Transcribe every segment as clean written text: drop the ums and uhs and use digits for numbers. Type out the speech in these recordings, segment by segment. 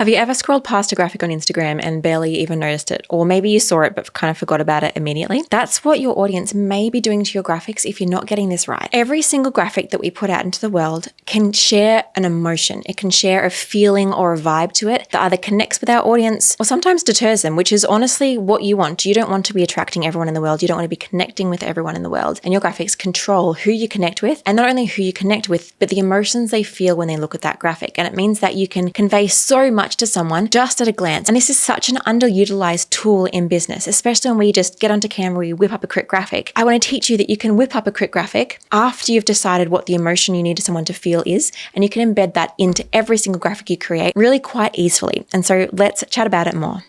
Have you ever scrolled past a graphic on Instagram and barely even noticed it? Or maybe you saw it but kind of forgot about it immediately? That's what your audience may be doing to your graphics if you're not getting this right. Every single graphic that we put out into the world can share an emotion. It can share a feeling or a vibe to it that either connects with our audience or sometimes deters them, which is honestly what you want. You don't want to be attracting everyone in the world. You don't want to be connecting with everyone in the world. And your graphics control who you connect with, and not only who you connect with, but the emotions they feel when they look at that graphic. And it means that you can convey so much to someone just at a glance. And this is such an underutilized tool in business, especially when we just get onto camera, we whip up a quick graphic. I want to teach you that you can whip up a quick graphic after you've decided what the emotion you need someone to feel is, and you can embed that into every single graphic you create really quite easily. And so let's chat about it more.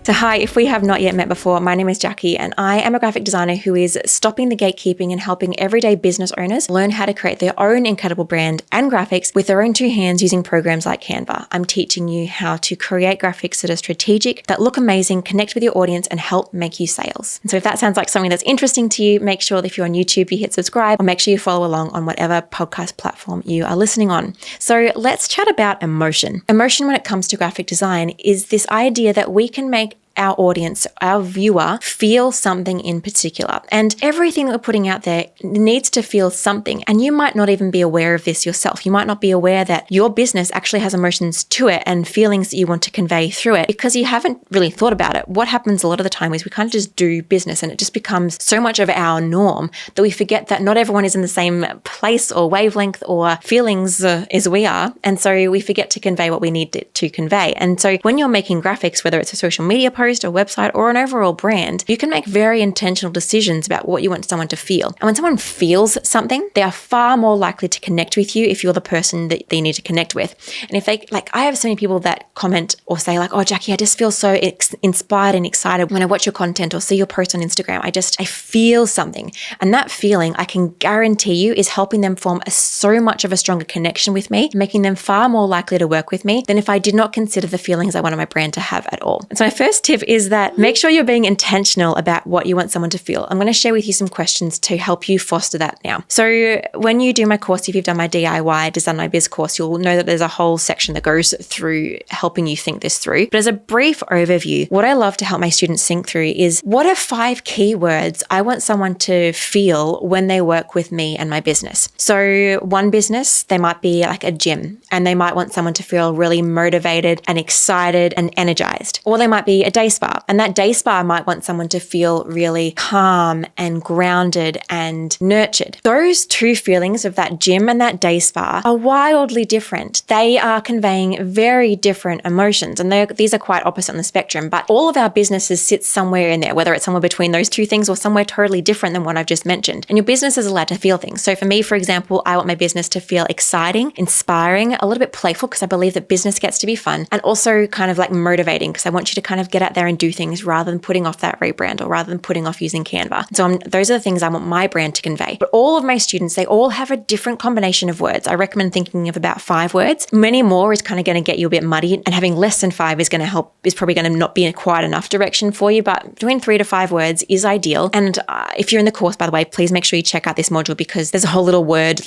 So hi, if we have not yet met before, my name is Jackie and I am a graphic designer who is stopping the gatekeeping and helping everyday business owners learn how to create their own incredible brand and graphics with their own two hands using programs like Canva. I'm teaching you how to create graphics that are strategic, that look amazing, connect with your audience, and help make you sales. And so if that sounds like something that's interesting to you, make sure that if you're on YouTube, you hit subscribe, or make sure you follow along on whatever podcast platform you are listening on. So let's chat about emotion. Emotion when it comes to graphic design is this idea that we can make our audience, our viewer, feel something in particular. And everything that we're putting out there needs to feel something. And you might not even be aware of this yourself. You might not be aware that your business actually has emotions to it and feelings that you want to convey through it because you haven't really thought about it. What happens a lot of the time is we kind of just do business and it just becomes so much of our norm that we forget that not everyone is in the same place or wavelength or feelings as we are. And so we forget to convey what we need to convey. And so when you're making graphics, whether it's a social media post, a website, or an overall brand, you can make very intentional decisions about what you want someone to feel. And when someone feels something, they are far more likely to connect with you if you're the person that they need to connect with. And if they, I have so many people that comment or say oh, Jackie, I just feel so inspired and excited when I watch your content or see your post on Instagram. I feel something. And that feeling, I can guarantee you, is helping them form so much of a stronger connection with me, making them far more likely to work with me than if I did not consider the feelings I wanted my brand to have at all. And so my first tip is that make sure you're being intentional about what you want someone to feel. I'm going to share with you some questions to help you foster that now. So when you do my course, if you've done my DIY Design My Biz course, you'll know that there's a whole section that goes through helping you think this through. But as a brief overview, what I love to help my students think through is what are 5 keywords I want someone to feel when they work with me and my business. So one business, they might be like a gym and they might want someone to feel really motivated and excited and energized. Or they might be a day spa, and that day spa might want someone to feel really calm and grounded and nurtured. Those two feelings of that gym and that day spa are wildly different. They are conveying very different emotions, and these are quite opposite on the spectrum, but all of our businesses sit somewhere in there, whether it's somewhere between those two things or somewhere totally different than what I've just mentioned. And your business is allowed to feel things. So for me, for example, I want my business to feel exciting, inspiring, a little bit playful, because I believe that business gets to be fun, and also kind of like motivating, because I want you to kind of get out there and do things rather than putting off that rebrand or rather than putting off using Canva. So those are the things I want my brand to convey. But all of my students, they all have a different combination of words. I recommend thinking of about 5 words. Many more is kind of going to get you a bit muddy, and having less than 5 is probably going to not be in quite enough direction for you, but between 3 to 5 words is ideal. And if you're in the course, by the way, please make sure you check out this module, because there's a whole little word,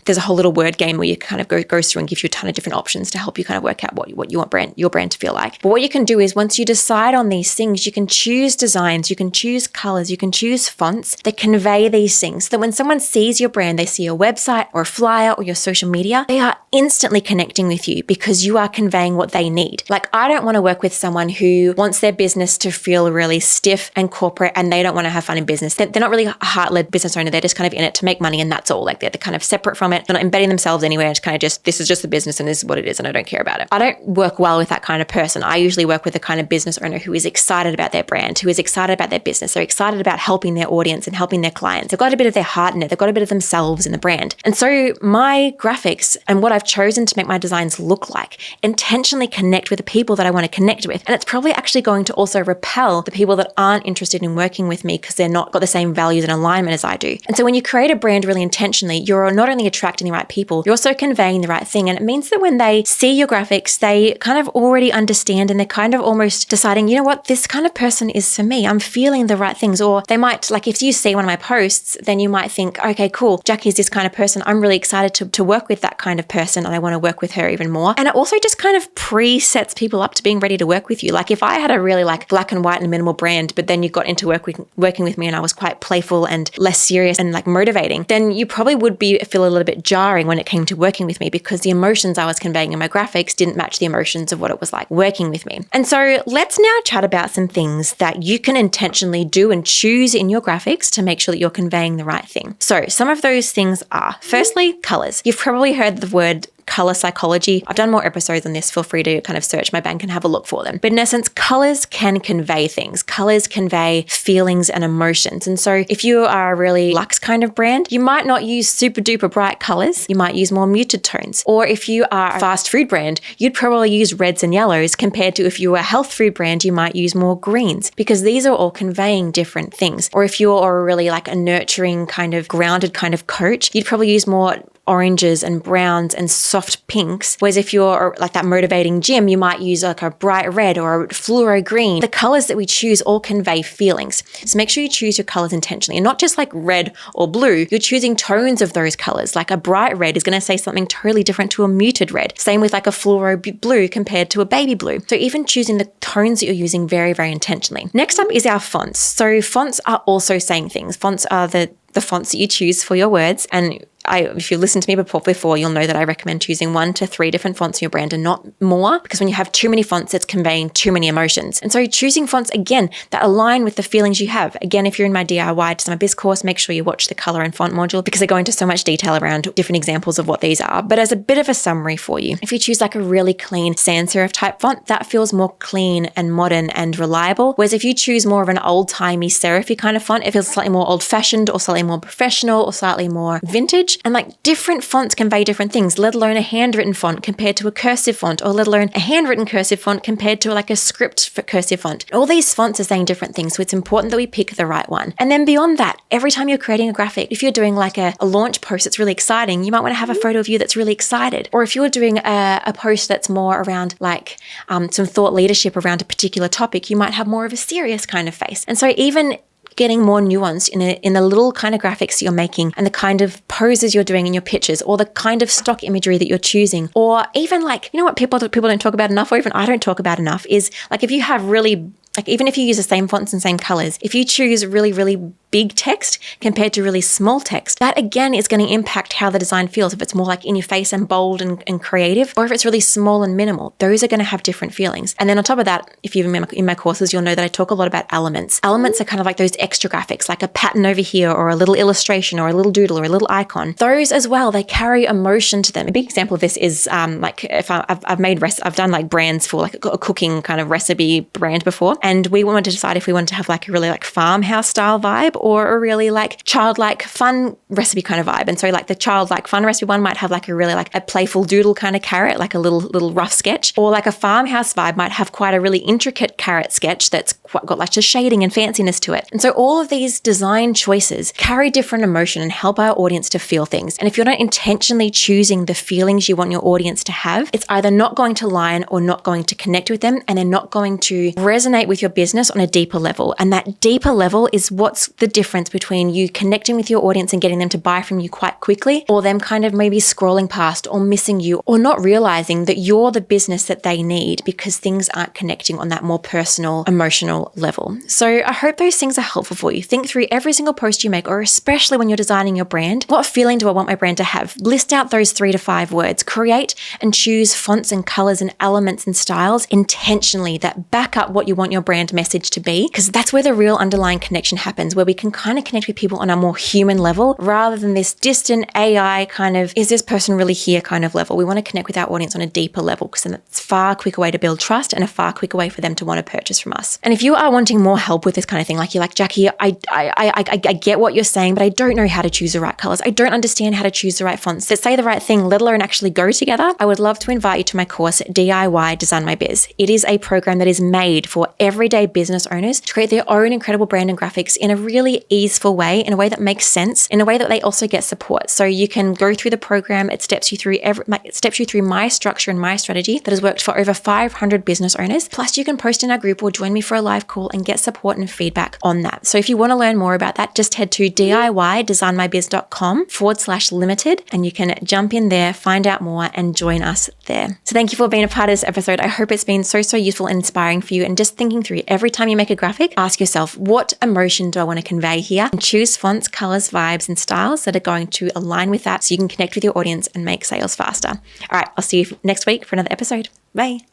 there's a whole little word game where you kind of goes through and gives you a ton of different options to help you kind of work out what you want your brand to feel like. But what you can do is once you decide on these things, you can choose designs, you can choose colors, you can choose fonts that convey these things, so that when someone sees your brand, they see your website or a flyer or your social media, they are instantly connecting with you because you are conveying what they need. I don't want to work with someone who wants their business to feel really stiff and corporate and they don't want to have fun in business. They're not really a heart-led business owner. They're just kind of in it to make money and that's all. They're kind of separate from it. They're not embedding themselves anywhere. It's kind of just, this is just the business and this is what it is and I don't care about it. I don't work well with that kind of person. I usually work with the kind of business owner who is excited about their brand, who is excited about their business. They're excited about helping their audience and helping their clients. They've got a bit of their heart in it. They've got a bit of themselves in the brand. And so my graphics and what I've chosen to make my designs look like intentionally connect with the people that I want to connect with. And it's probably actually going to also repel the people that aren't interested in working with me because they're not got the same values and alignment as I do. And so when you create a brand really intentionally, you're not only attracting the right people, you're also conveying the right thing. And it means that when they see your graphics, they kind of already understand and they're kind of almost just deciding, you know what, this kind of person is for me. I'm feeling the right things. Or they might, like if you see one of my posts, then you might think, okay, cool, Jackie's this kind of person. I'm really excited to work with that kind of person, and I want to work with her even more. And it also just kind of pre-sets people up to being ready to work with you. Like if I had a really like black and white and minimal brand, but then you got into working with me and I was quite playful and less serious and like motivating, then you probably would feel a little bit jarring when it came to working with me, because the emotions I was conveying in my graphics didn't match the emotions of what it was like working with me. And so let's now chat about some things that you can intentionally do and choose in your graphics to make sure that you're conveying the right thing. So some of those things are, firstly, colors. You've probably heard the word color psychology. I've done more episodes on this. Feel free to kind of search my bank and have a look for them. But in essence, colors can convey things. Colors convey feelings and emotions. And so if you are a really luxe kind of brand, you might not use super duper bright colors. You might use more muted tones. Or if you are a fast food brand, you'd probably use reds and yellows, compared to if you were a health food brand, you might use more greens, because these are all conveying different things. Or if you're really like a nurturing kind of grounded kind of coach, you'd probably use more oranges and browns and soft pinks. Whereas if you're like that motivating gym, you might use like a bright red or a fluoro green. The colors that we choose all convey feelings. So make sure you choose your colors intentionally, and not just like red or blue. You're choosing tones of those colors. Like a bright red is going to say something totally different to a muted red. Same with like a fluoro blue compared to a baby blue. So even choosing the tones that you're using very, very intentionally. Next up is our fonts. So fonts are also saying things. Fonts are the fonts that you choose for your words. And if you listened to me before, you'll know that I recommend choosing 1 to 3 different fonts in your brand and not more, because when you have too many fonts, it's conveying too many emotions. And so choosing fonts, again, that align with the feelings you have. Again, if you're in my DIY Design My Biz course, make sure you watch the color and font module, because I go into so much detail around different examples of what these are. But as a bit of a summary for you, if you choose like a really clean sans serif type font, that feels more clean and modern and reliable. Whereas if you choose more of an old-timey serify kind of font, it feels slightly more old-fashioned or slightly more professional or slightly more vintage. And like different fonts convey different things, let alone a handwritten font compared to a cursive font, or let alone a handwritten cursive font compared to like a script for cursive font. All these fonts are saying different things, so it's important that we pick the right one. And then beyond that, every time you're creating a graphic, if you're doing like a launch post that's really exciting, you might want to have a photo of you that's really excited. Or if you're doing a post that's more around like some thought leadership around a particular topic, you might have more of a serious kind of face. And so even getting more nuanced in the little kind of graphics you're making, and the kind of poses you're doing in your pictures, or the kind of stock imagery that you're choosing, or even like, you know what people don't talk about enough, or even I don't talk about enough, is like if you have really, like even if you use the same fonts and same colors, if you choose really, really big text compared to really small text, that again is going to impact how the design feels. If it's more like in your face and bold and creative, or if it's really small and minimal, those are going to have different feelings. And then on top of that, if you've been in my courses, you'll know that I talk a lot about elements. Elements are kind of like those extra graphics, like a pattern over here, or a little illustration, or a little doodle, or a little icon. Those as well, they carry emotion to them. A big example of this is like if I've done like brands for like a cooking kind of recipe brand before, and we wanted to decide if we wanted to have like a really like farmhouse style vibe, or a really like childlike fun recipe kind of vibe. And so like the childlike fun recipe one might have like a really like a playful doodle kind of carrot, like a little rough sketch, or like a farmhouse vibe might have quite a really intricate carrot sketch that's got like just shading and fanciness to it. And so all of these design choices carry different emotion and help our audience to feel things. And if you're not intentionally choosing the feelings you want your audience to have, it's either not going to align or not going to connect with them, and they're not going to resonate with your business on a deeper level. And that deeper level is what's the difference between you connecting with your audience and getting them to buy from you quite quickly, or them kind of maybe scrolling past or missing you, or not realizing that you're the business that they need because things aren't connecting on that more personal, emotional level. So I hope those things are helpful for you. Think through every single post you make, or especially when you're designing your brand. What feeling do I want my brand to have? List out those 3 to 5 words. Create and choose fonts and colors and elements and styles intentionally that back up what you want your brand message to be, because that's where the real underlying connection happens, where we can kind of connect with people on a more human level rather than this distant AI kind of, is this person really here kind of level. We want to connect with our audience on a deeper level, because then it's a far quicker way to build trust and a far quicker way for them to want to purchase from us. And if you are wanting more help with this kind of thing, like you're like, Jackie, I get what you're saying, but I don't know how to choose the right colors. I don't understand how to choose the right fonts that say the right thing, let alone actually go together. I would love to invite you to my course, DIY Design My Biz. It is a program that is made for everyday business owners to create their own incredible brand and graphics in a really easeful way, in a way that makes sense, in a way that they also get support. So you can go through the program. It steps you through my structure and my strategy that has worked for over 500 business owners. Plus, you can post in our group or join me for a live call and get support and feedback on that. So if you want to learn more about that, just head to DIYdesignmybiz.com/limited and you can jump in there, find out more, and join us there. So thank you for being a part of this episode. I hope it's been so useful and inspiring for you. And just thinking through every time you make a graphic, ask yourself, what emotion do I want to convey here? And choose fonts, colors, vibes, and styles that are going to align with that so you can connect with your audience and make sales faster. All right, I'll see you next week for another episode. Bye.